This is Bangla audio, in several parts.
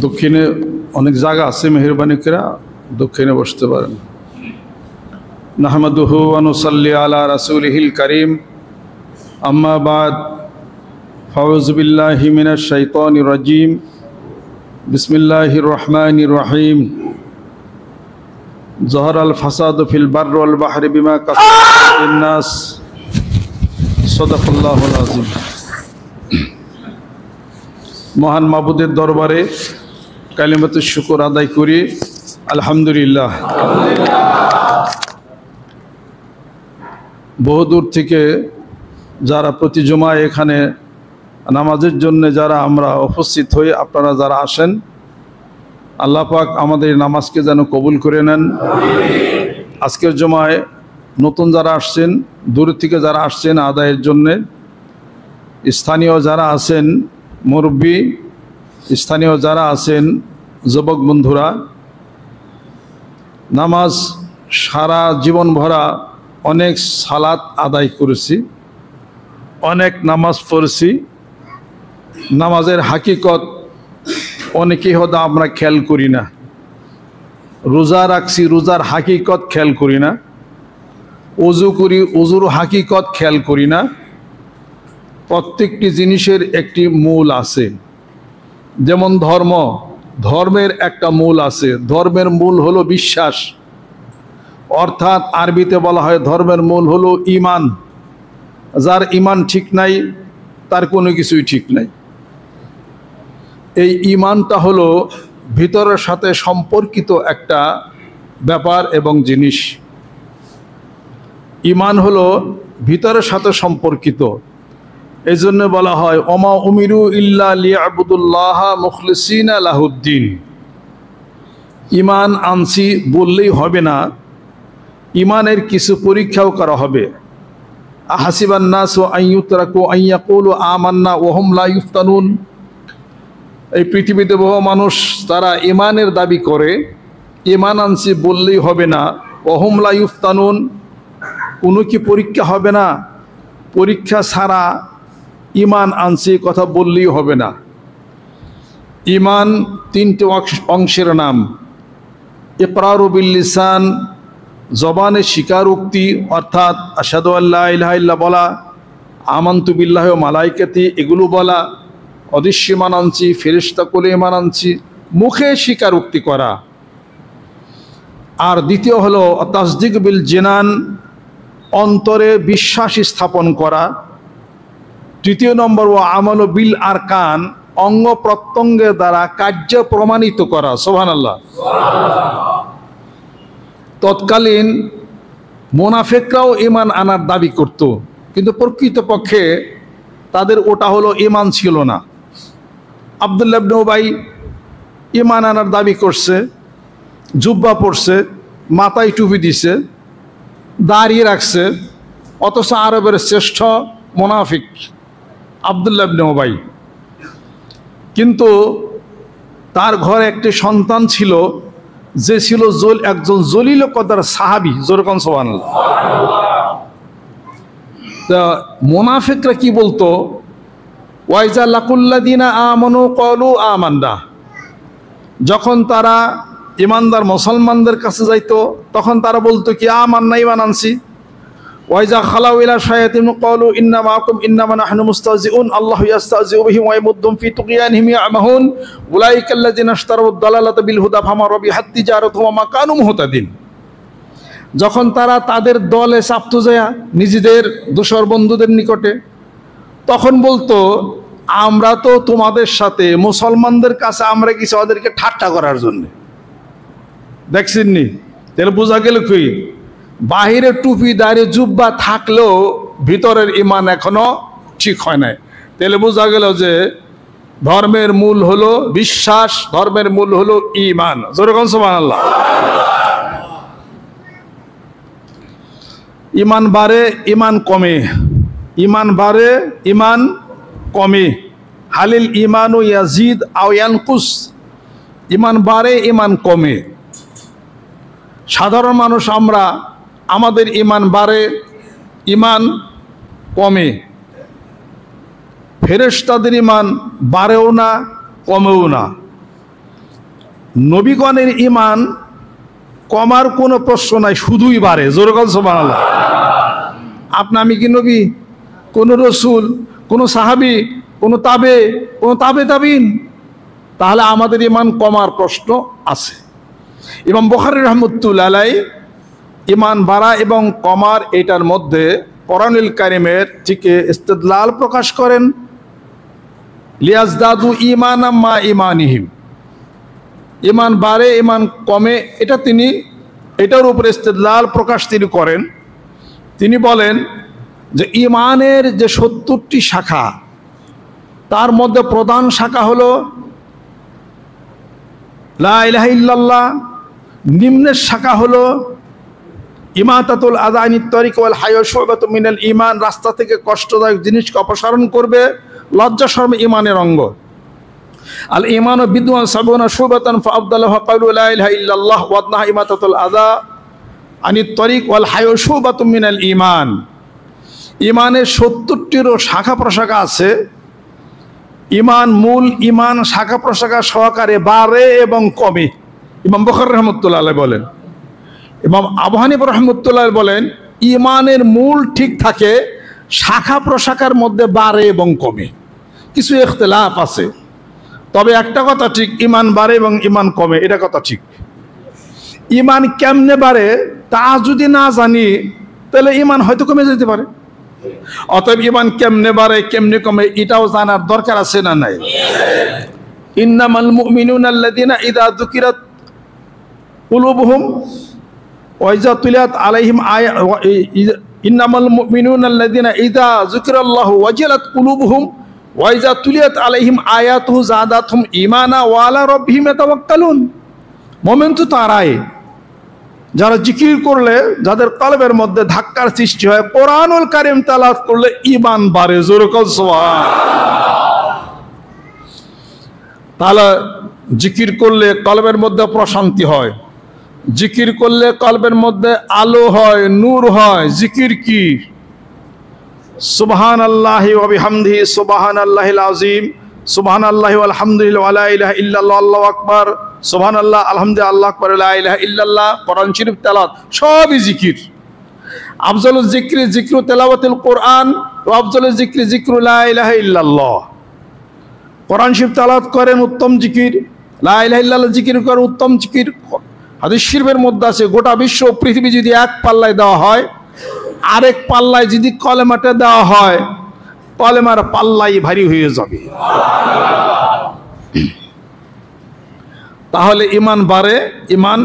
দক্ষিণে অনেক জায়গা আছে, মেহেরবানি করে দক্ষিণে বসতে পারেন। নাহমাদুহু ওয়া নুসাল্লি আলা রাসূলিহিল কারীম, আম্মা বাদ, ফাউযু বিল্লাহি মিনাশ শাইতানির রাজীম, বিসমিল্লাহির রহমানির রহিম। যাহারাল ফাসাদু ফিল বাররি ওয়াল বাহরি বিমা কাসাবাতিন নাস, সাদাকাল্লাহুল আযীম। মহান মাবুদের দরবারে কালিমাতুশ শুকর আদায় করি, আলহামদুলিল্লাহ। বহুদূর থেকে যারা প্রতি জুমায় এখানে নামাজের জন্য যারা আমরা উপস্থিত হই, আপনারা যারা আসেন, আল্লাহ পাক আমাদের নামাজকে যেন কবুল করে নেন। আজকের জুমায় নতুন যারা আসছেন, দূর থেকে যারা আসছেন আদায়ের জন্যে, স্থানীয় যারা আছেন মুরব্বী, স্থানীয় যারা আছেন যুবক বন্ধুরা, নামাজ সারা জীবন ভরা অনেক সালাত আদায় করেছি, অনেক নামাজ পড়েছি। নামাজের হাকিকত অনেকেই হয়তো আমরা খেয়াল করি না। রোজা রাখছি, রোজার হাকিকত খেয়াল করি না। ওযু করি, ওযুর হাকিকত খেয়াল করি না। প্রত্যেকটি জিনিসের একটি মূল আছে। যেমন ধর্মের একটা মূল আছে। ধর্মের মূল হলো বিশ্বাস, অর্থাৎ আরবিতে বলা হয় ধর্মের মূল হলো ঈমান। যার ঈমান ঠিক নাই তার কোনো কিছুই ঠিক নাই। এই ঈমানটা হলো ভিতরের সাথে সম্পর্কিত একটা ব্যাপার এবং জিনিস। ঈমান হলো ভিতরের সাথে সম্পর্কিত। এই জন্য বলা হয় ওমা উমিরু ইল্লা লিয়াবুদুল্লাহা মুখলিসিনা লাহুদ্দিন। ঈমান আনছি বললেই হবে না, ঈমানের কিছু পরীক্ষাও করা হবে। আহাসিবান নাসু আন ইউতরাকু আন ইয়াকুলু আমান্না ওয়া হুম লা ইফতানুন। এই পৃথিবীতে বহু মানুষ তারা ঈমানের দাবি করে, ঈমান আনছি বললেই হবে না, ওয়া হুম লা ইফতানুন, কোনো কি পরীক্ষা হবে না? পরীক্ষা ছাড়া ঈমান আনছি কথা বললেই হবে না। ঈমান তিনটি অংশের নাম। ইকরারু বিল লিসান, জবানে স্বীকারোক্তি, অর্থাৎ আশহাদু আল্লা ইলাহা ইল্লাল্লাহ বলা, আমানতু বিল্লাহি ওয়া মালাইকাতি এগুলো বলা, অদৃশ্য ঈমান আনছি, ফেরেশতা কুলে ঈমান আনছি, মুখে স্বীকারোক্তি করা। আর দ্বিতীয় হলো তাসদিক বিল জিনান, অন্তরে বিশ্বাস স্থাপন করা। তৃতীয় নম্বর ও আমাল বিল আরকান, অঙ্গ প্রত্যঙ্গের দ্বারা কার্য প্রমাণিত করা। সুবহানাল্লাহ। তৎকালীন মুনাফিকরাও ঈমান আনার দাবি করত, কিন্তু প্রকৃতপক্ষে তাদের ওটা হলো ঈমান ছিল না। আব্দুল্লাহ ইবনে উবাই ঈমান আনার দাবি করছে, জুব্বা পরছে, মাথায় টুপি দিছে, দাঁড়িয়ে রাখছে, অথচ আরবের শ্রেষ্ঠ মুনাফিক আব্দুল্লাহ ইবনে উবাই। কিন্তু তার ঘরে একটি সন্তান ছিল, যে ছিল একজন জলিল কদর সাহাবী। যেরকম সুবহানাল্লাহ। তা মুনাফিকরা কি বলতো? ওয়াইজা লাকুল্লাযিনা আমানু ক্বালু আমান্না। যখন তারা ইমানদার মুসলমানদের কাছে যাইতো তখন তারা বলতো কি আমান্না, ঈমান আনছি। ওয়াইজা খালাউ ইলা শায়াতিন ক্বালু ইন্না মাআকুম ইন্নামা নাহনু মুস্তাহজিউন আল্লাহু ইস্তাহজিউ বিহিম ওয়া ইয়ামুদ্দুহুম ফি তুগয়ানহিম ইয়ামাহুন উলাইকাল্লাযিনা ইশতারাউদ দালালাতা বিল হুদা ফামা রাবিহাত তিজারাতুহুম ওয়া মা কানু মুহতাদিন। যখন তারা তাদের দলে চাপতো যায় নিজেদের দোসর বন্ধুদের নিকটে, তখন বলতো আমরা তো তোমাদের সাথে মুসলমানদের কাছে আমরা কিছু ওদেরকে ঠাট্টা করার জন্য। দেখছেন নি? তাহলে বোঝা গেল কি বাহিরে টুপি দাঁড়িয়ে জুব্বা থাকলেও ভিতরের ঈমান এখনো ঠিক হয় নাই। তাহলে বোঝা গেল যে ধর্মের মূল হলো বিশ্বাস, ধর্মের মূল হলো ঈমান। যেরকম সুবহানাল্লাহ। ঈমান বাড়ে, ঈমান কমে, ঈমান বাড়ে, ঈমান কমে। হালিল ঈমানু ইয়াজিদ আও ইয়ানকুস, ঈমান বাড়ে, ঈমান কমে। সাধারণ মানুষ আমরা, আমাদের ঈমান বাড়ে, ঈমান কমে। ফেরেশতাদের ঈমান বাড়েও না কমেও না। নবীগণের ঈমান কমার কোনো প্রশ্ন নাই, শুধুই বাড়ে। জোরে বল সুবহানাল্লাহ। আপনি আমি কি নবী, কোন রসুল, কোন সাহাবী, কোন তাবে তাবিন? তাহলে আমাদের ঈমান কমার প্রশ্ন আছে। ইমাম বুখারী রাহমাতুল্লাহ আলাইহি ঈমান বাড়া এবং কমার এটার মধ্যে কোরআনুল কারীমের থেকে ইস্তিদলাল প্রকাশ করেন। লিয়াজদাদু ঈমানাম মা ঈমানিহিম, ঈমান বাড়ে ঈমান কমে, এটার উপরে ইস্তিদলাল প্রকাশ তিনি করেন। তিনি বলেন যে ঈমানের যে 70টি শাখা, তার মধ্যে প্রধান শাখা হলো লা ইলাহা ইল্লাল্লাহ, নিম্নের শাখা হলো ইমাতাতুল আযা আনিত তরিক ওয়াল হায়া শুবাতুম মিনাল ঈমান, রাস্তা থেকে কষ্টদায়ক জিনিসকে অপসারণ করবে, লজ্জা শরম ঈমানের অঙ্গ। আল ঈমানু বিদওয়ান সাবুনা শুবাতান ফাআফদালুহা কাউলু লা ইলাহা ইল্লাল্লাহ ওয়া আদনাহা ইমাতাতুল আযা আনিত তরিক ওয়াল হায়া শুবাতুম মিনাল ঈমান। ঈমানের 70টিরও শাখা প্রশাখা আছে। ঈমান মূল ঈমান শাখা প্রশাখা সহকারে বাড়ে এবং কমে। ইমাম বুখারী রাহমাতুল্লাহ আলাইহি বলেন। ইমাম আবু হানিফা রাহমাতুল্লাহ বলেন ঈমানের মূল ঠিক থাকে, শাখা প্রশাখার মধ্যে বাড়ে এবং কমে, কিছু ইখতিলাফ আছে। তবে একটা কথা ঠিক, ঈমান বাড়ে এবং ঈমান কমে, এটা কথা ঠিক। ঈমান কেমনে বাড়ে তা যদি না জানি তাহলে ঈমান হয়তো কমে যেতে পারে। অতএব ঈমান কেমনে বাড়ে কেমনে কমে এটাও জানার দরকার আছে না নাই? ইন্নামাল মুমিনুনা আল্লাযীনা ইযা যুকিরাত কুলুবুহুম ওয়া ইযা তুলিয়াত আলাইহিম ইন্নামাল মুমিনুনা আল্লাযীনা ইযা যুকিরাল্লাহু ওয়াজিলাত কুলুবুহুম ওয়া ইযা তুলিয়াত আলাইহিম আয়াতুহু যাদাতহুম ঈমানা ওয়া আলা রাব্বিহিম ইয়াতাওয়াক্কালুন। মুমিন তো তারাই যারা জিকির করলে যাদের কলবের মধ্যে ধাক্কার সৃষ্টি হয়, কোরআনুল কারীম তেলাওয়াত করলে ঈমান বাড়ে। জোরে কও সুবহানাল্লাহ। তাহলে জিকির করলে কলবের মধ্যে প্রশান্তি হয়, জিকির করলে কলবের মধ্যে আলো হয়, নূর হয়। জিকির কি? সুবহানাল্লাহি ওয়া বিহামদিহি সুবহানাল্লাহিল আযীম, সুবহানাল্লাহি ওয়াল হামদুলিল্লাহি ওয়া লা ইলাহা ইল্লাল্লাহ আল্লাহু আকবার, সুবহানাল্লাহ আলহামদুলিল্লাহ আল্লাহু আকবার লা ইলাহা ইল্লাল্লাহ। কোরআন শরীফ তেলাওয়াত সবই জিকির। আফজালুজ যিকরি যিকরু তেলাওয়াতুল কোরআন ওয়া আফজালুজ যিকরি যিকরু লা ইলাহা ইল্লাল্লাহ। কোরআন শরীফ তেলাওয়াত করেন উত্তম জিকির, লা ইলাহা ইল্লাল্লাহ জিকির করেন উত্তম জিকির। হাদিস শরীফের মধ্যে আছে গোটা বিশ্ব পৃথিবী যদি এক পাল্লায় দেওয়া হয়, আরেক পাল্লায় যদি কলেমাটা দেওয়া হয়, কলেমার পাল্লাই ভারী হয়ে যাবে। তাহলে ঈমান বাড়ে ঈমান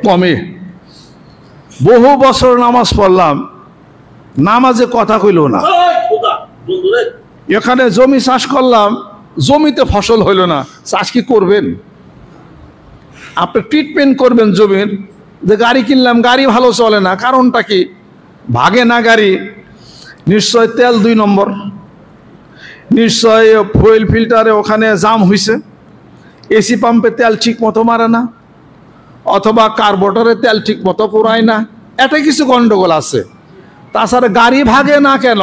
কমে। বহু বছর নামাজ পড়লাম, নামাজে কথা কইল না। এখানে জমি চাষ করলাম, জমিতে ফসল হইল না, চাষ কি করবেন? আপনি ট্রিটমেন্ট করবেন জমির, যে গাড়ি কিনলাম গাড়ি ভালো চলে না, কারণটা কি? ভাগে না গাড়ি, নিশ্চয় তেল 2 নম্বর, নিশ্চয় ফুয়েল ফিল্টারে ওখানে জাম হয়েছে, এসি পাম্পে তেল ঠিক মতো মারে না, অথবা কার্বোরেটরে তেল ঠিক মতো পুরায় না, এটা কিছু গন্ডগোল আছে। তাছাড়া গাড়ি ভাগে না কেন?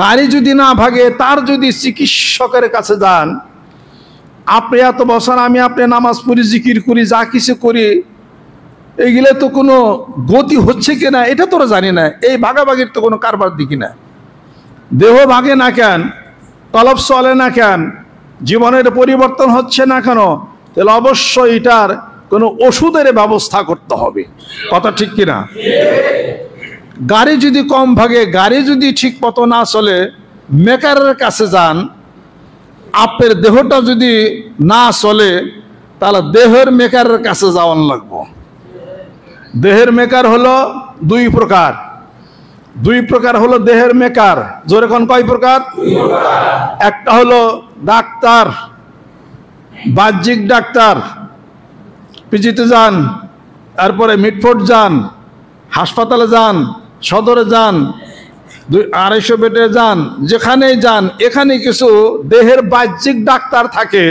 গাড়ি যদি না ভাগে, তার যদি চিকিৎসকের কাছে যান, আপনি এত বছর আমি আপনি নামাজ পড়ি, জিকির করি, যা কিছু করি, এইগুলো তো কোনো গতি হচ্ছে কিনা এটা তোরা জানি না। এই ভাগাভাগির তো কোনো কারবার দেখি না। দেহ ভাগে না কেন, তলব চলে না কেন, জীবনের পরিবর্তন হচ্ছে না কেন, তাহলে অবশ্যই এটার কোনো ওষুধের ব্যবস্থা করতে হবে। কথা ঠিক কিনা? গাড়ি যদি কম ভাগে, গাড়ি যদি ঠিক মতো না চলে, মেকারের কাছে যান। আপনার দেহটা যদি না চলে, তাহলে দেহের মেকারের কাছে যাওয়ান লাগবো। দেহের মেকার হলো 2 প্রকার। 2 প্রকার হলো দেহের মেকার। জোরে কোন কয় প্রকার? 2 প্রকার। একটা হলো ডাক্তার, বাহ্যিক ডাক্তার, পিজিতে যান, তারপরে মিটফোর্ড যান, হাসপাতালে যান, সদরে যান, 250 বেডে যান, যেখানেই যান, এখানে কিছু দেহের বাহ্যিক ডাক্তার থাকে।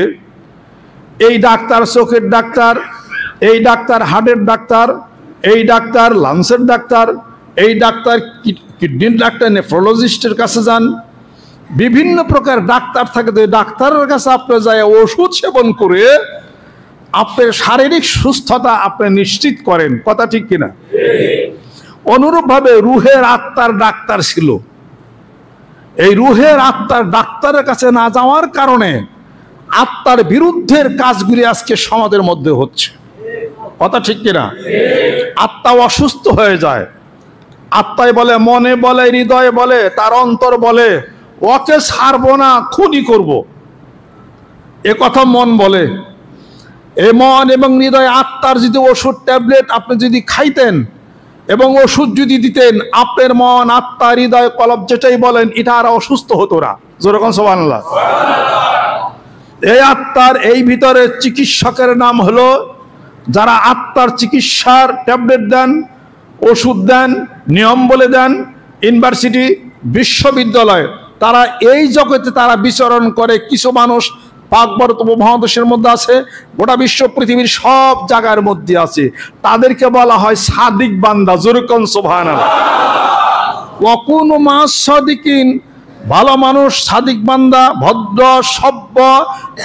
এই ডাক্তার চোখের ডাক্তার, এই ডাক্তার হার্টের ডাক্তার, এই ডাক্তার লাংসের ডাক্তার, এই ডাক্তার কিডনির ডাক্তার, নেফ্রোলজিস্টের কাছে যান। বিভিন্ন প্রকার ডাক্তার থাকে, তো ডাক্তারের কাছে আপনি যায় ওষুধ সেবন করে আপনার শারীরিক সুস্থতা আপনি নিশ্চিত করেন। কথা ঠিক কিনা? অনুরূপভাবে রুহের আত্মার ডাক্তার ছিল। এই রুহের আত্মার ডাক্তারের কাছে না যাওয়ার কারণে আত্মার বিরুদ্ধের কাজগুলি আজকে সমাজের মধ্যে হচ্ছে। কথা ঠিক কিনা? আত্মা অসুস্থ হয়ে যায়। আত্মায় বলে, মনে বলে, হৃদয়ে বলে, তার অন্তর বলে ওকে ছাড়বো না, খুনই করব। এ কথা মন বলে। এ মন এবং হৃদয় আত্মার যদি ওষুধ ট্যাবলেট আপনি যদি খাইতেন এবং ওষুধ যদি দিতেন, আপনার মন, আত্মা, হৃদয়, কলব যেটাই বলেন, এটা আর অসুস্থ হতো না। যেরকম সুবহানাল্লাহ। এই আত্মার এই ভিতরে চিকিৎসকের নাম হলো যারা আত্মার চিকিৎসার ট্যাবলেট দেন, ওষুধ দেন, নিয়ম বলে দেন, ইউনিভার্সিটি, বিশ্ববিদ্যালয়, তারা এই জগতে তারা বিচরণ করে। কিছু মানুষ পাক ভারত উপমহাদেশের মধ্যে আছে, গোটা বিশ্ব পৃথিবীর সব জায়গার মধ্যে আছে। তাদেরকে বলা হয় সাদিক বান্দা। যেরকম সুবহানাল্লাহ। ওয়াকুনু মাস সাদিকিন, ভালো মানুষ, সাদিক বান্দা, ভদ্র, সভ্য,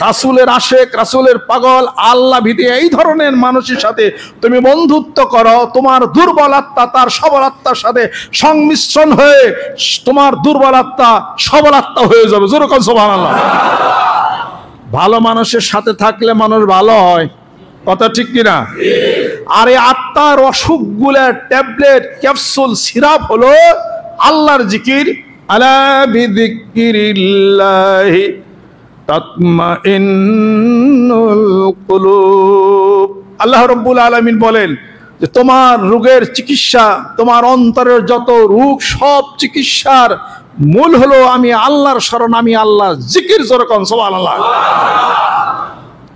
রাসূলের আশেক, রাসূলের পাগল, আল্লাহ ভীতি, এই ধরনের মানুষের সাথে তুমি বন্ধুত্ব করো। তোমার দুর্বল আত্মা তার সবল আত্মার সাথে সংমিশ্রণ হয়ে তোমার দুর্বল আত্মা সবল আত্মা হয়ে যাবে। যেরকম সুবহানাল্লাহ। ভালো মানুষের সাথে থাকলে মানুষ ভালো হয়। কথা ঠিক কিনা? আর এই আত্মার অসুখগুলোর ট্যাবলেট, ক্যাপসুল, সিরাপ হলো আল্লাহর জিকির। আলা বিযিকিরিল্লাহি তাতমাইন্নুল কুলুব। আল্লাহ রাব্বুল আলামিন বলেন যে তোমার রোগের চিকিৎসা, তোমার অন্তরের যত রোগ, সব চিকিৎসার মূল হলো আমি আল্লাহর শরণ, আমি আল্লাহর জিকির। যেরকম সুবহানাল্লাহ।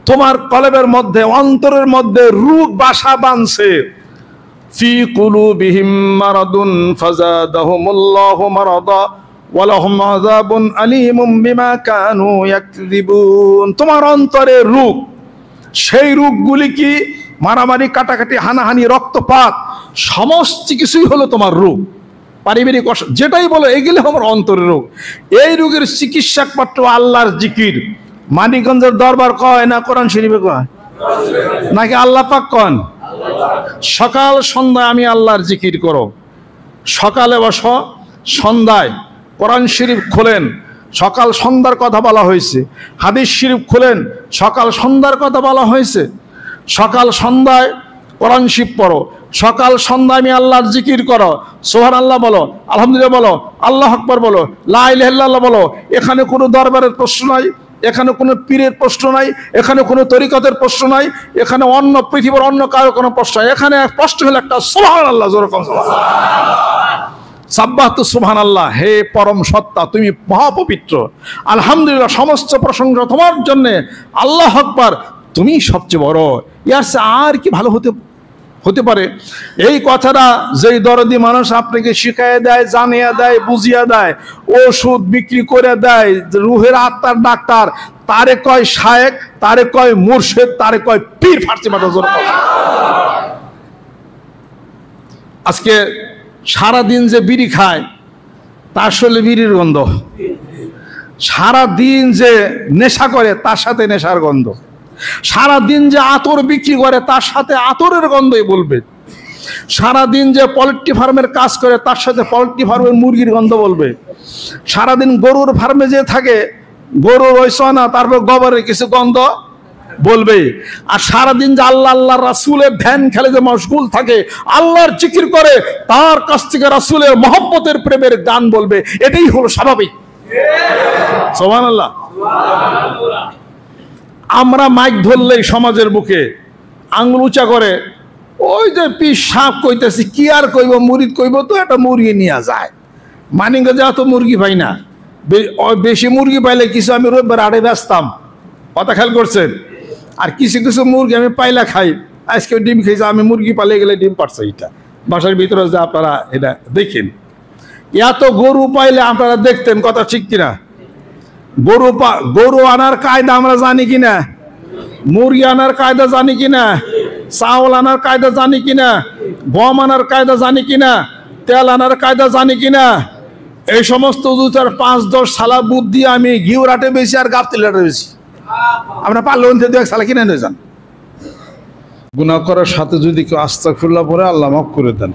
তোমার কলবের মধ্যে, অন্তরের মধ্যে রোগ বাসা বাঁধছে। ফি কুলুবিহিম মারাদুন ফাযাদাহুমুল্লাহু মারাদা ওয়া লাহুম আযাবুন আলীমুম বিমা কানু ইয়াকযিবুন। তোমার অন্তরে রোগ, সেই রোগগুলি কি? মারামারি, কাটাকাটি, হানাহানি, রক্তপাত, সমস্ত কিছুই হলো তোমার রোগ। পারিবারিক যেটাই বলো, এগুলো আমার অন্তরের রোগ। এই রোগের চিকিৎসা একমাত্র আল্লাহর জিকির। মানিকগঞ্জের দরবার কয় না কোরআন শরীফে কয়? নাকি আল্লাহ পাক কন? সকাল সন্ধ্যায় আমি আল্লাহর জিকির করো। সকালে বসো, সন্ধ্যায় কোরআন শরীফ খোলেন, সকাল সন্ধ্যার কথা বলা হয়েছে। হাদিস শরীফ খোলেন, সকাল সন্ধ্যার কথা বলা হয়েছে। সকাল সন্ধ্যায় কোরআন শরীফ পড়ো, সকাল সন্ধ্যায় আমি আল্লাহর জিকির করো। সুবহানাল্লাহ বলো, আলহামদুলিল্লাহ বলো, আল্লাহু আকবার বলো, লা ইলাহা ইল্লাল্লাহ বলো। এখানে কোনো দরবারের প্রশ্ন নাই, এখানে কোনো পীরের প্রশ্ন নাই, এখানে কোনো তরিকতের প্রশ্ন নাই, এখানে অন্য পৃথিবীর অন্য কারো কোনো প্রশ্ন নাই। এখানে প্রশ্ন হলো একটা, সুবহানাল্লাহ। যেরকম সাব্বাহতু সুবহানাল্লাহ, হে পরম সত্তা, তুমি মহাপবিত্র। আলহামদুলিল্লাহ, সমস্ত প্রশংসা তোমার জন্য। আল্লাহু আকবার, তুমি সবচেয়ে বড়। ইয়ার চেয়ে আর কি ভালো হতে পারে? এই কথাটা যেই দরদি মানুষ আপনাকে শিখাইয়া দেয়, জানিয়ে দেয়, বুঝিয়ে দেয়, ওষুধ বিক্রি করে দেয়, রুহের আত্মার ডাক্তার, তারে কয় শায়েক, তারে কয় মুর্শিদ, তারে কয় পীর। ফার্সি মাথা জোর। আজকে সারাদিন যে বিড়ি খায় তার আসলে বিড়ির গন্ধ, সারাদিন যে নেশা করে তার সাথে নেশার গন্ধ, সারাদিন যে আতর বিক্রি করে তার সাথে আতরের গন্ধই বলবে, সারাদিন যে পোল্ট্রি ফার্মের কাজ করে তার সাথে পোল্ট্রি ফার্মের মুরগির গন্ধ বলবে, সারাদিন গরুর ফার্মে যে থাকে গরুর ওই সোনা, তারপর গোবরের কিছু গন্ধ বলবে। আর সারাদিন যে আল্লাহ আল্লাহ রাসূলের ধ্যান খেলে যে মশগুল থাকে, আল্লাহর জিকির করে, তার কাছ থেকে রাসূলের মহব্বতের প্রেমের গান বলবে। এটাই হলো স্বাভাবিক। সুবহানাল্লাহ। আমরা মাইক ধরলেই সমাজের বুকে আঙ্গুল উঁচা করে, ওই যে পীর সাপ কইতেছি, কি আর কইব, মুরিদ কইব তো একটা মুরগি নিয়ে যায়। মানিকগঞ্জে অত মুরগি পাই না, বেশি মুরগি পাইলে কিছু আমি রোববার আড়ে বেচতাম। কথা খেয়াল করছেন? আর কিছু কিছু মুরগি আমি পাইলা খাই। আজকে ডিম খেয়েছে, আমি মুরগি পালিয়ে গেলে ডিম পারছে। এটা বাসার ভিতরে যে আপনারা এটা দেখেন, এত গরু পাইলে আপনারা দেখতেন। কথা ঠিক কিনা? গরু আনার কায়দা আমরা জানি কিনা? মুরগি আনার কায়দা জানি কিনা? চাউল আনার কায়দা জানি কিনা? গম আনার কায়দা জানি কিনা? তেল আনার কায়দা জানি কিনা? এই সমস্ত উজুতার 5-10 সালা বুদ্ধি দিয়ে আমি ঘিউরাটে বেশি আর গাবতলাটে বেশি। আপনার পারলে দু এক সালা কিনে নিয়ে যান। গুনাহ করার সাথে যদি কেউ আস্তাগফিরুল্লাহ পড়ে আল্লাহ মাফ করে দেন।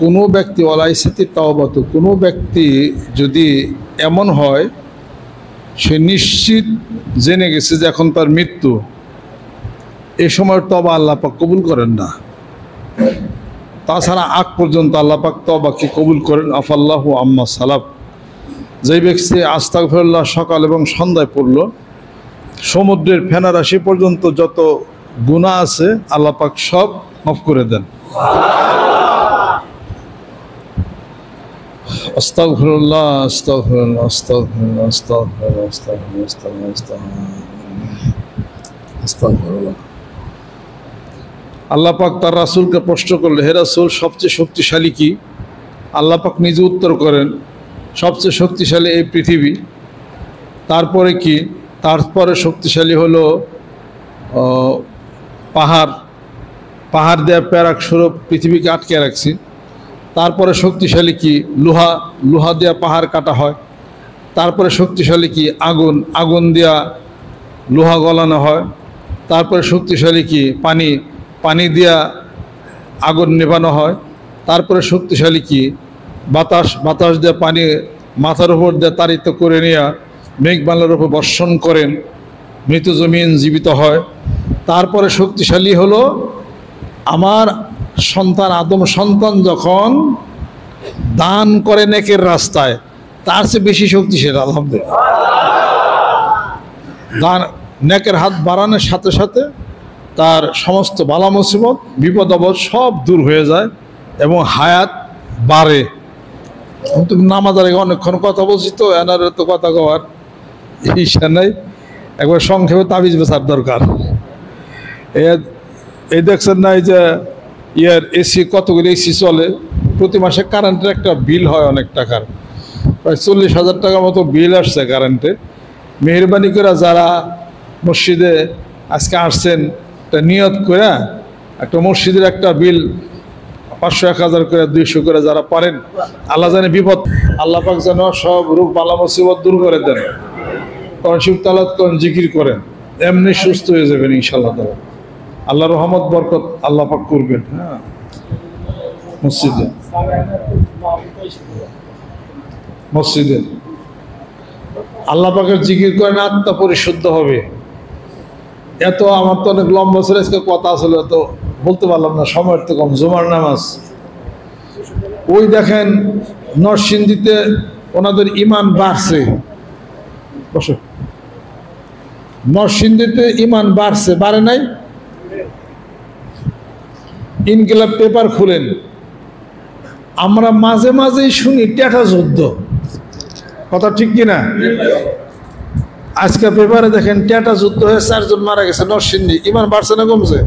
কোনো ব্যক্তি ওয়ালাইসাতি তাওবাত, কোনো ব্যক্তি যদি এমন হয় সে নিশ্চিত জেনে গেছে যে এখন তার মৃত্যু, এই সময় তওবা আল্লাহ পাক কবুল করেন না। তাছাড়া আগ পর্যন্ত আল্লাহ পাক তওবাকে কবুল করেন। আফাল্লাহু আম্মা সালাফ, যেই ব্যক্তি আস্তাগফিরুল্লাহ সকাল এবং সন্ধ্যায় পড়ল, সমুদ্রের ফেনা রাশি পর্যন্ত যত গুনাহ আছে আল্লাহ পাক সব মাফ করে দেন। আস্তাগফিরুল্লাহ আস্তাগফিরুল্লাহ আস্তাগফিরুল্লাহ আস্তাগফিরুল্লাহ আস্তাগফিরুল্লাহ আস্তাগফিরুল্লাহ। আল্লাহ পাক তার রাসূলকে প্রশ্ন করলে, হে রাসূল সবচেয়ে শক্তিশালী কি? আল্লাহ পাক নিজে উত্তর করেন, সবচেয়ে শক্তিশালী এই পৃথিবী। তারপরে কি? তারপরে শক্তিশালী হলো পাহাড়, পাহাড় দেয়া প্যারাক স্বরূপ পৃথিবীকে আটকে রাখছি। তারপরে শক্তিশালী কি? লোহা, লোহা দেয়া পাহাড় কাটা হয়। তারপরে শক্তিশালী কি? আগুন, আগুন দেয়া লোহা গলানো হয়। তারপরে শক্তিশালী কি? পানি, পানি দিয়া আগুন নেভানো হয়। তারপরে শক্তিশালী কি? বাতাস, বাতাস দিয়ে পানি মাথার উপর দিয়ে তাড়িত করে নিয়ে মেঘমালার উপর বর্ষণ করেন, মৃত জমিন জীবিত হয়। তারপরে শক্তিশালী হলো আমার সন্তান আদম সন্তান যখন দান করে নেকের রাস্তায়, তার চেয়ে বেশি শক্তিশালী আলহামদুলিল্লাহ। দান নেকের হাত বাড়ানোর সাথে সাথে তার সমস্ত বালা মুসিবত বিপদ আপদ সব দূর হয়ে যায় এবং হায়াত বাড়ে। তুমি নামাজের আগে অনেকক্ষণ কথা বলছি তো, এনার তো কথা কওয়ার ইচ্ছা নেই, একবার সংক্ষেপে তাবিজ বেচার দরকার। এই দেখছেন না, এই যে ইয়ার এসি, কতগুলো এসি চলে, প্রতি মাসে কারেন্টের একটা বিল হয় অনেক টাকার, প্রায় 40,000 টাকার মতো বিল আসছে কারেন্টে। মেহরবানি করে যারা মসজিদে আজকে আসছেন, একটা নিয়ত করে একটা মসজিদের একটা বিল 500, 1000 করে, 200 করে যারা পারেন, আল্লাহ জানে বিপদ, আল্লাহ পাক যেন সব রূপ বালা মুসিবত দূর করে দেন। কারণ শিব তালাত করেন, জিকির করেন, এমনি সুস্থ হয়ে যাবেন ইনশাআল্লাহ তাআলা। আল্লাহ রহমত বরকত আল্লাহ পাক করবেন। হ্যাঁ, মসজিদে মসজিদে আল্লাহ পাকের জিকির করেন, আত্মা পরিশুদ্ধ হবে। এত আমার তো অনেক লম্বা ছিল, আজকে কথা আসলে তো বলতে পারলাম না, সময়ের তো কম। জুমার নামাজ, ওই দেখেন নরসিংদীতে ওনাদের ইমান বাড়ছে। বসো, নরসিংদীতে ইমান বাড়ছে, বাড়ে নাই? ইনকিলাব পেপার খুলেন, আমরা মাঝে মাঝেই শুনি টেটা যুদ্ধ, কথা ঠিক কিনা? আজকে পেপারে দেখেন টেটা যুদ্ধ হয়ে 4 জন মারা গেছে নরসিংদী। ইমান বাড়ছে না কমছে?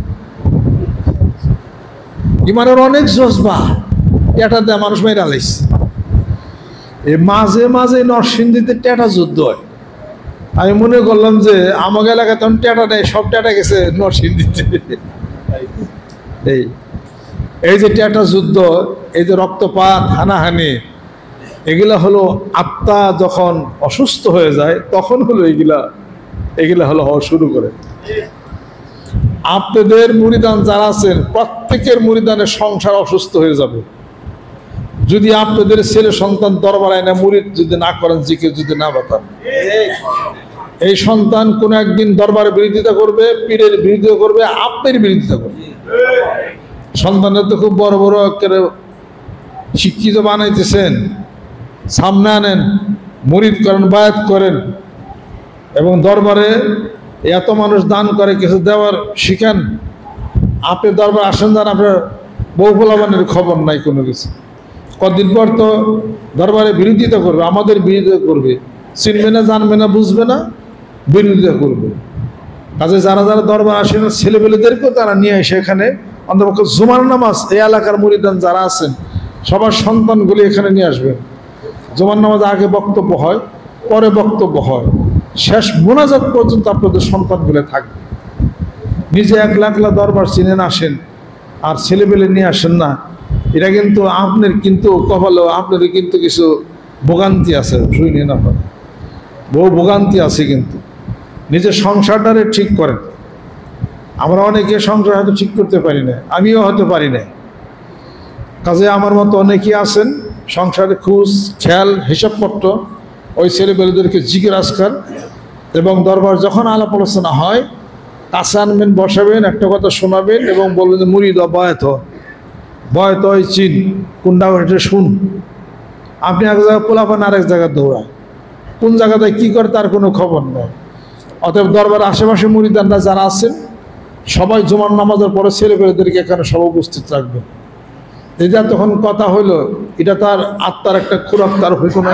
ইমানের অনেক জজবা, টেটা দেয় মানুষ মেরে আলাইছে। এই মাঝে মাঝে নরসিংদীতে টেটা যুদ্ধ হয়। আমি মনে করলাম যে আমাকে এলাকায় তখন টেটা নেই, সব টেটা গেছে নরসিংদীতে। এই যে টেটা যুদ্ধ, এই যে রক্তপাত, হানাহানি, এগুলা হলো আত্মা যখন অসুস্থ হয়ে যায় তখন হলো এগুলা হলো হওয়া শুরু করে। আপনাদের মুরিদান যারা আছেন, প্রত্যেকের মুরিদানের সংসার অসুস্থ হয়ে যাবে যদি আপনাদের ছেলে সন্তান দরবার আয়না মুরিদ যদি না করেন, জিকির যদি না বাতান। এই সন্তান কোনো একদিন দরবারের বিরোধিতা করবে, পীরের বিরোধিতা করবে, আপনার বিরোধিতা করবে। সন্তানের তো খুব বড় বড় শিক্ষিত বানাইতেছেন, সামনে আনেন, মুরিদ করেন, বায়াত করেন, এবং দরবারে এত মানুষ দান করে, কিছু দেওয়ার শিখান। আপনি দরবার আসেন, যান, আপনার বউ পোলাবানের খবর নাই কোনো কিছু। কদিন পর তো দরবারে বিরোধিতা করবে, আমাদের বিরোধিতা করবে, চিনবে না, জানবে না, বুঝবে না, বিরোধিতা করবে। কাজে যারা যারা দরবার আসে না, ছেলেপেলেদেরকেও তারা নিয়ে এসে এখানে অন্তপক্ষে জুমার নামাজ, এই এলাকার মুরিদান যারা আছেন সবার সন্তানগুলি এখানে নিয়ে আসবেন। জুমার নামাজ আগে বক্তব্য হয়, পরে বক্তব্য হয়, শেষ মোনাজাত পর্যন্ত আপনাদের সন্তানগুলো থাকবে। নিজে একলা একলা দরবার চিনেন আসেন, আর ছেলেপেলে নিয়ে আসেন না, এটা কিন্তু আপনার কিন্তু কপালে আপনার কিন্তু কিছু ভোগান্তি আছে, শুনিয়ে না পারে বহু ভোগান্তি আছে, কিন্তু নিজের সংসারটারে ঠিক করেন। আমরা অনেকে সংসার হয়তো ঠিক করতে পারি না, আমিও হয়তো পারি না। কাজে আমার মতো অনেকেই আছেন সংসারে খুঁজ খেয়াল হিসাবপত্র ওই ছেলেপেলেদেরকে জিকির আজকার এবং দরবার যখন আলাপ আলোচনা হয় কাছে আনবেন, বসাবেন, একটা কথা শোনাবেন এবং বলবেন যে মুরিদ বয়ত বয়ত ওই চিন কোনটা এটা শুন। আপনি এক জায়গায় পোলাপান আরেক জায়গায় দৌড়ায়, কোন জায়গাতে কী করে তার কোনো খবর নেই। অতএব দরবার আশেপাশে মুরিদানরা যারা আছেন সবাই জুমার নামাজের পরে ছেলেপেলেদেরকে এখানে সব উপস্থিত রাখবেন। এটা তখন কথা হইলো এটা তার আত্মার একটা খুরাক, তার হইতো না,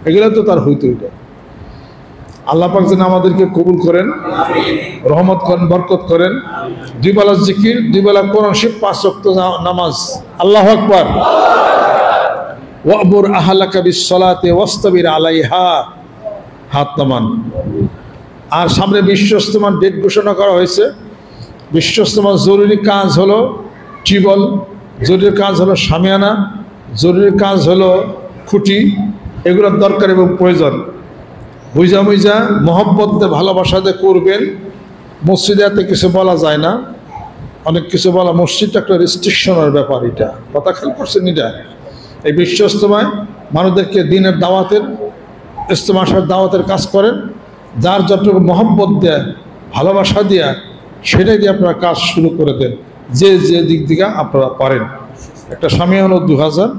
এগুলো তো তার হইতো। এটা আল্লাহ পাক যেন আমাদেরকে কবুল করেন, রহমত করেন, বরকত করেন। দুই বেলা জিকির, দুই বেলা কোরআন শরীফ, 5 ওয়াক্ত নামাজ। আল্লাহু আকবার। ওয়াবুর আহলাকা বিসসালাতি ওয়াসতাবির আলাইহা। হাত নামান। আর সামনে বিশ্ব ইজতেমার ডেট ঘোষণা করা হয়েছে। বিশ্ব ইজতেমার জরুরি কাজ হলো টিউবওয়েল, জরুরি কাজ হলো শামিয়ানা, জরুরি কাজ হলো খুঁটি। এগুলোর দরকার এবং প্রয়োজন। বুঝা মুইজা মহব্বতে ভালোবাসাতে করবেন। মসজিদে এত কিছু বলা যায় না, অনেক কিছু বলা। মসজিদটা একটা রেস্ট্রিকশনের ব্যাপার, এটা কথা খেয়াল করছেন। এটা এই বিশ্ব ইজতেমায় মানুষদেরকে দিনের দাওয়াতের ইজতেমার দাওয়াতের কাজ করেন। যার যতটুকু মহব্বত দেয়, ভালোবাসা দেয়া, সেটাই দিয়ে আপনারা কাজ শুরু করে দেন, যে যে দিক দিকে আপনারা পারেন। একটা শামিয়া হলো 2000,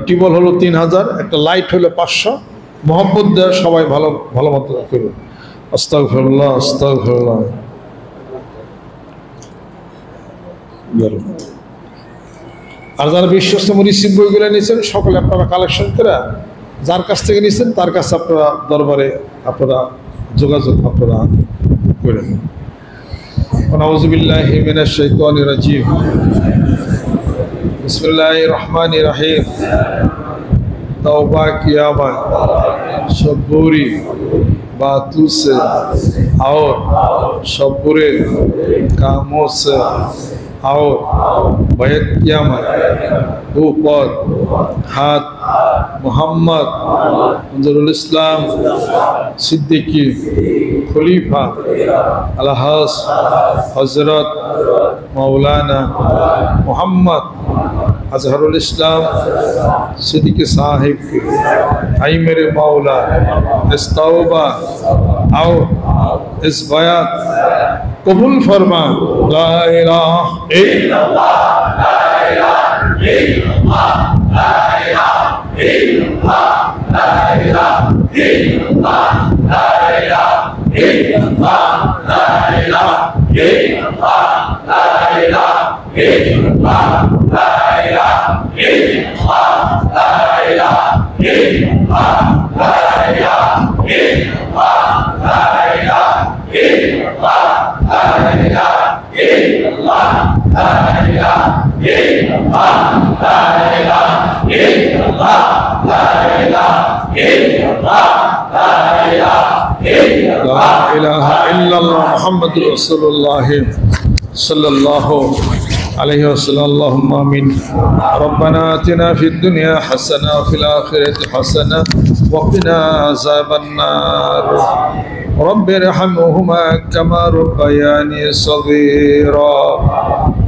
টিউবওয়েল হলো 3000, একটা লাইট হলো 500। মহব্বত দেওয়া সবাই ভালো ভালো মতো করবে। আস্তাগফিরুল্লাহ, আস্তাগফিরুল্লাহ। আর যারা বিশ্বস্ত রিসিভ বইগুলো নিয়েছেন সকলে আপনারা কালেকশন করে যার কাছ থেকে নিয়েছেন তার কাছে আপনারা দরবারে আপনারা যোগাযোগ আপনারা করেন। আউযু বিল্লাহি মিনাশ শাইতানির রাজিম। বিসমিল্লাহির রহমানির রহিম। तौबा किया सब बुरी बातों से और सब बुरे कामों से और बैत कियामत ऊपर हाथ मोहम्मद मंजरुल इस्लाम सिद्दीकी खलीफा अलहास हजरत मौलाना मोहम्मद अजहरुल इस्लाम सिद्दीकी साहिब की आई मेरे मौला इस तौबा और इस बयात कबूल फरमा। ला इलाहा इल्लल्लाह, ला इलाहा इल्लल्लाह, ला इलाहा इल्लल्लाह, ला इलाहा इल्लल्लाह, ला इलाहा इल्लल्लाह, ला इलाहा इल्लल्लाह, ला इलाहा इल्लल्लाह, ला इलाहा इल्लल्लाह, ला इलाहा इल्लल्लाह, ला इलाहा इल्लल्लाह, ला इलाहा इल्लल्लाह, ला इलाहा इल्लल्लाह, ला इलाहा इल्लल्लाह, ला इलाहा इल्लल्लाह, ला इलाहा इल्लल्लाह, ला इलाहा इल्लल्लाह, ला इलाहा इल्लल्लाह मुहम्मदुर रसूलुल्लाह सल्लल्लाहु अलैहि वसल्लम। अल्लाहुम्मा आमीन। रब्बना आतिना फिद दुनिया हसना व फिल आखिरति हसना व क़िना अज़ाबन्नार। रब्बिरहमहुमा कमा रब्बयानी सगीरा।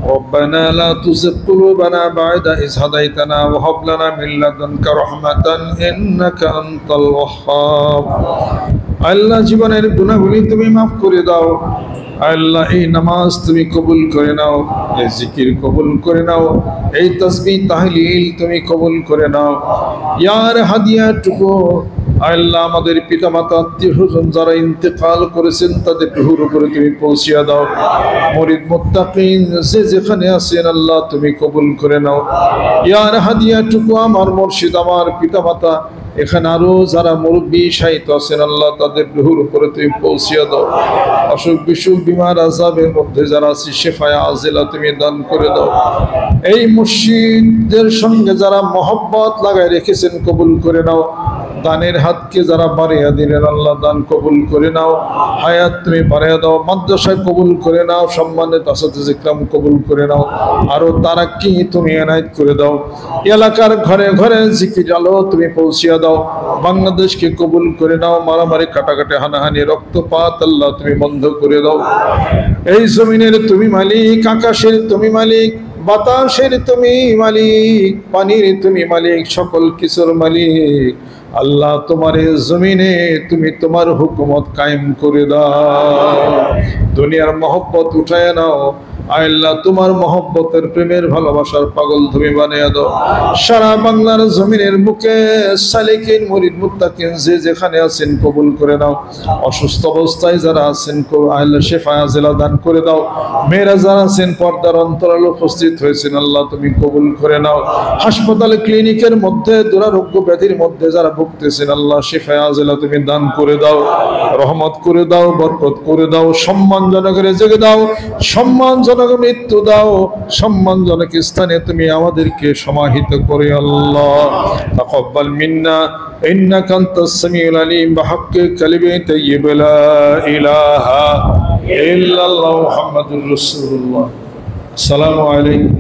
रब्बना ला तुज़िग़ क़ुलूबना बअदा इज़ हदैतना व हब लना मिन लदुनका रहमतन इन्नका अंतल वह्हाब। আল্লাহ জীবনের গুনাহগুলি তুমি মাফ করে দাও। আল্লাহ এই নামাজ তুমি কবুল করে নাও, এই জিকির কবুল করে নাও, এই তাসবিহ তাহলিল তুমি কবুল করে নাও। ইয়ার হাদিয়াটুকু আল্লাহ আমাদের পিতামাতা আত্মীয় স্বজন যারা ইন্তেকাল করেছেন তাদের রুহের উপরে তুমি পৌঁছিয়ে দাও। মুরিদ মুত্তাকিন যে যেখানে আছেন আল্লাহ তুমি কবুল করে নাও। ইয়ার হাদিয়াটুকু আমার মুর্শিদ আমার পিতামাতা এখানে আরো যারা মুরব্বী সাহিত্য আছেন আল্লাহ তাদের রুহের উপরে তুমি পৌঁছিয়ে দাও। অসুখ বিসুখ বিমার আযাবের মধ্যে যারা আছে শেফায়ে আজিলা তুমি দান করে দাও। এই মুর্শিদের সঙ্গে যারা মহব্বত লাগায় রেখেছেন কবুল করে নাও। দানের হাতকে যারা বাড়িয়ে দিলেন আল্লাহ দান কবুল করে নাও, হায়াত তুমি বাড়িয়ে দাও, মাদ্রাসায় কবুল করে নাও, সম্মানিত আসাতিজ ইকরাম কবুল করে নাও, আরো তারাক্কি তুমি এনায়েত করে দাও, এলাকার ঘরে ঘরে জিকির আলো তুমি পৌঁছিয়ে দাও, বাংলাদেশকে কবুল করে নাও, মারামারি কাটাকাটি হানাহানি রক্তপাত আল্লাহ তুমি বন্ধ করে দাও। এই জমিনের তুমি মালিক, আকাশের তুমি মালিক, বাতাসের তুমি মালিক, পানির তুমি মালিক, সকল কিছুর মালিক। আল্লাহ তোমার জমিনে তুমি তোমার হুকুমত কায়েম করে দাও, দুনিয়ার মহব্বত উঠায় নাও, আল্লাহ তোমার মহব্বতের প্রেমের ভালোবাসার পাগল তুমি বানিয়ে দাও। সারা বাংলার জমিনের বুকে সালিকিন মুরিদ মুত্তাকিন যে যেখানে আছেন কবুল করে নাও, অসুস্থ অবস্থায় যারা আছেন আল্লাহ শেফা আজেলা দান করে দাও, মেয়েরা যারা আছেন পর্দার অন্তরালে উপস্থিত হয়েছেন আল্লাহ তুমি কবুল করে নাও, হাসপাতালে ক্লিনিকের মধ্যে দুরারোগ্য ব্যাধির মধ্যে যারা ভুগতেছেন আল্লাহ শেফা আজেলা তুমি দান করে দাও, রহমত করে দাও, বরকত করে দাও, সম্মানজনক রেজেকে দাও, সম্মানজনক মৃত্যু দাও, সম্মানজনক স্থানে তুমি আমাদেরকে সমাহিত করে আল্লাহ তাকাব্বাল মিন্না ইন্নাকা আনতাস সামিউল আলিম বিহাক্কি কালিমাতি তাইয়্যিবা লা ইলাহা ইল্লাল্লাহু মুহাম্মাদুর রাসূলুল্লাহ। আসসালামু আলাইকুম।